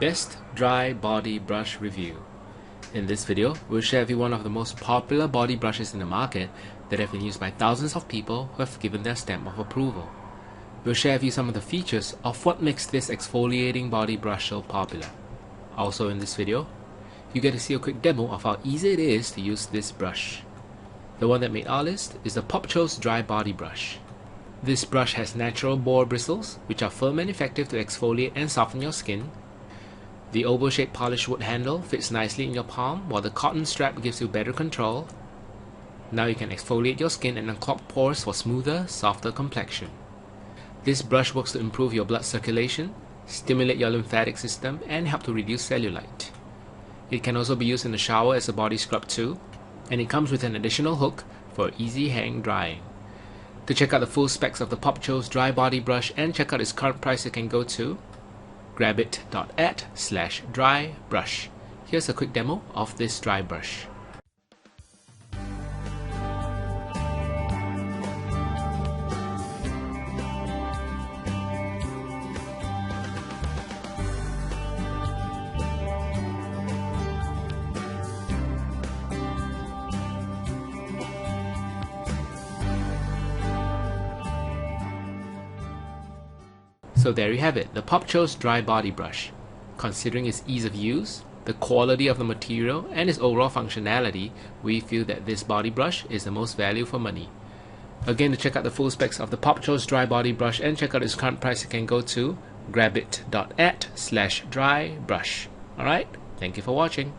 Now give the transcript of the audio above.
Best Dry Body Brush Review. In this video, we'll share with you one of the most popular body brushes in the market that have been used by thousands of people who have given their stamp of approval. We'll share with you some of the features of what makes this exfoliating body brush so popular. Also in this video, you get to see a quick demo of how easy it is to use this brush. The one that made our list is the POPCHO's Dry Body Brush. This brush has natural boar bristles, which are firm and effective to exfoliate and soften your skin. The oval-shaped polished wood handle fits nicely in your palm, while the cotton strap gives you better control. Now you can exfoliate your skin and unclog pores for smoother, softer complexion. This brush works to improve your blood circulation, stimulate your lymphatic system, and help to reduce cellulite. It can also be used in the shower as a body scrub too, and it comes with an additional hook for easy hang drying. To check out the full specs of the POPCHO's Dry Body Brush and check out its current price, you can go to grabit.at/drybrush. Here's a quick demo of this dry brush. So there you have it, the POPCHO's Dry Body Brush. Considering its ease of use, the quality of the material, and its overall functionality, we feel that this body brush is the most value for money. Again, to check out the full specs of the POPCHO's Dry Body Brush and check out its current price, you can go to grabit.at/drybrush. Alright, thank you for watching.